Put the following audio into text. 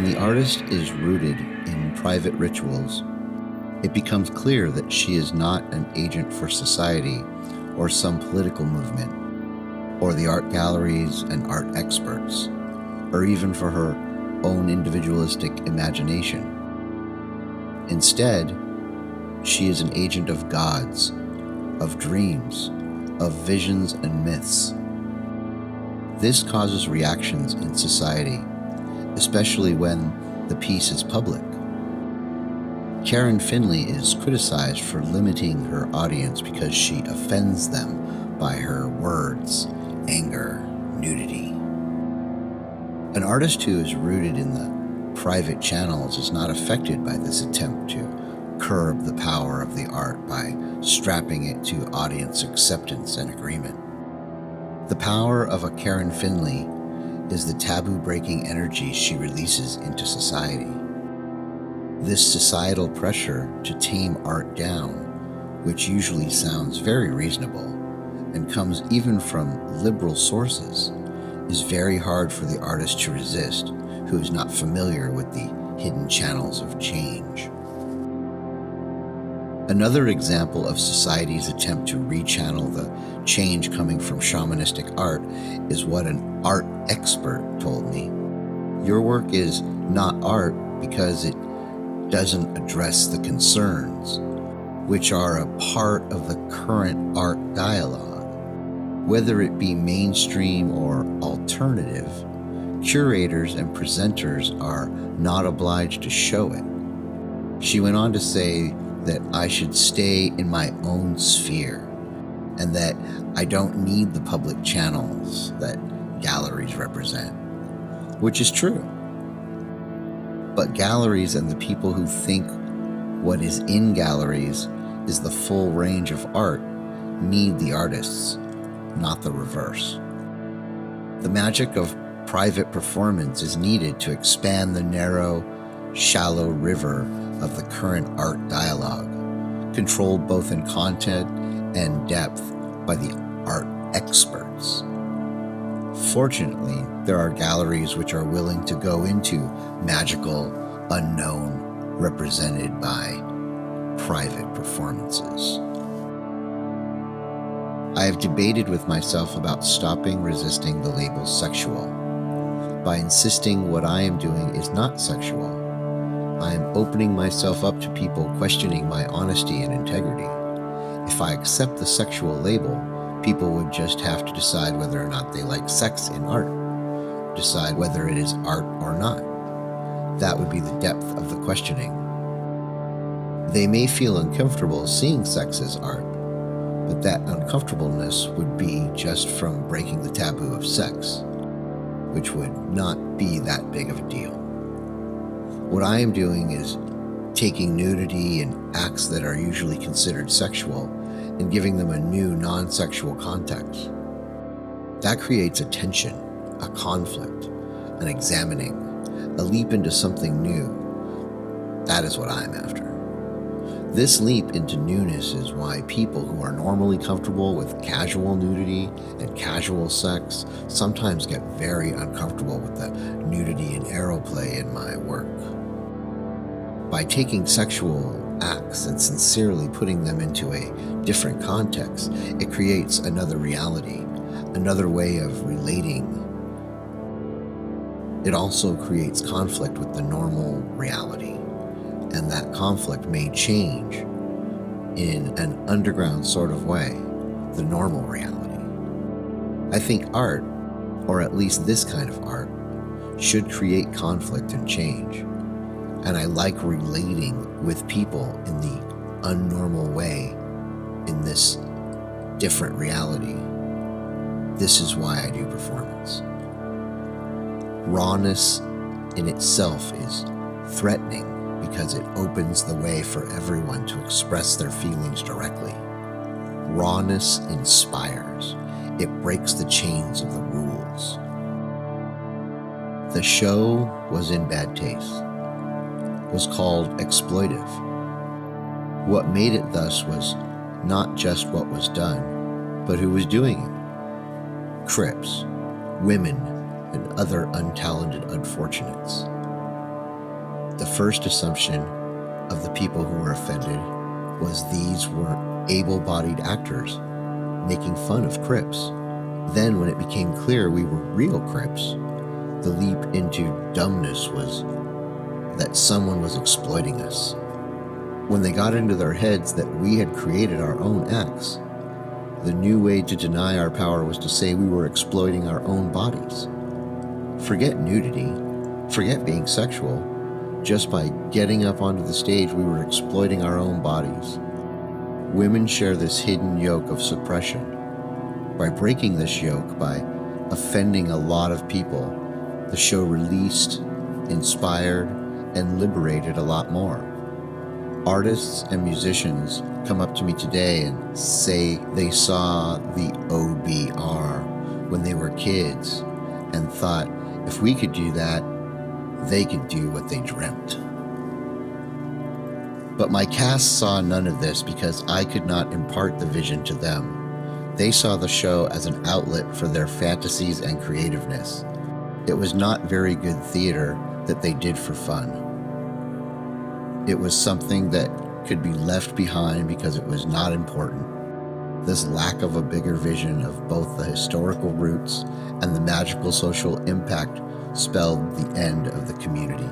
When the artist is rooted in private rituals, it becomes clear that she is not an agent for society or some political movement, or the art galleries and art experts, or even for her own individualistic imagination. Instead, she is an agent of gods, of dreams, of visions and myths. This causes reactions in society, especially when the piece is public. Karen Finley is criticized for limiting her audience because she offends them by her words, anger, nudity. An artist who is rooted in the private channels is not affected by this attempt to curb the power of the art by strapping it to audience acceptance and agreement. The power of a Karen Finley is the taboo-breaking energy she releases into society. This societal pressure to tame art down, which usually sounds very reasonable and comes even from liberal sources, is very hard for the artist to resist who is not familiar with the hidden channels of change. Another example of society's attempt to rechannel the change coming from shamanistic art is what an art expert told me. Your work is not art because it doesn't address the concerns, which are a part of the current art dialogue. Whether it be mainstream or alternative, curators and presenters are not obliged to show it. She went on to say that I should stay in my own sphere and that I don't need the public channels that galleries represent, which is true. But galleries and the people who think what is in galleries is the full range of art need the artists, not the reverse. The magic of private performance is needed to expand the narrow, shallow river of the current art dialogue, controlled both in content and depth by the art experts. Fortunately, there are galleries which are willing to go into magical, unknown, represented by private performances. I have debated with myself about stopping resisting the label sexual by insisting what I am doing is not sexual. I am opening myself up to people questioning my honesty and integrity. If I accept the sexual label, people would just have to decide whether or not they like sex in art, decide whether it is art or not. That would be the depth of the questioning. They may feel uncomfortable seeing sex as art, but that uncomfortableness would be just from breaking the taboo of sex, which would not be that big of a deal. What I am doing is taking nudity and acts that are usually considered sexual and giving them a new non-sexual context. That creates a tension, a conflict, an examining, a leap into something new. That is what I'm after. This leap into newness is why people who are normally comfortable with casual nudity and casual sex sometimes get very uncomfortable with the nudity and aeroplay in my work. By taking sexual acts and sincerely putting them into a different context, it creates another reality, another way of relating. It also creates conflict with the normal reality, and that conflict may change in an underground sort of way, the normal reality. I think art, or at least this kind of art, should create conflict and change. And I like relating with people in the unnormal way in this different reality. This is why I do performance. Rawness in itself is threatening because it opens the way for everyone to express their feelings directly. Rawness inspires. It breaks the chains of the rules. The show was in bad taste. Was called exploitive. What made it thus was not just what was done, but who was doing it. Crips, women, and other untalented unfortunates. the first assumption of the people who were offended was these were able-bodied actors making fun of Crips. Then when it became clear we were real Crips, the leap into dumbness was that someone was exploiting us. When they got into their heads that we had created our own acts, the new way to deny our power was to say we were exploiting our own bodies. Forget nudity, forget being sexual. Just by getting up onto the stage, we were exploiting our own bodies. Women share this hidden yoke of suppression. By breaking this yoke, by offending a lot of people, the show released, inspired, and liberated a lot more. Artists and musicians come up to me today and say they saw the OBR when they were kids and thought if we could do that, they could do what they dreamt. But my cast saw none of this because I could not impart the vision to them. They saw the show as an outlet for their fantasies and creativeness. It was not very good theater that they did for fun. It was something that could be left behind because it was not important. This lack of a bigger vision of both the historical roots and the magical social impact spelled the end of the community.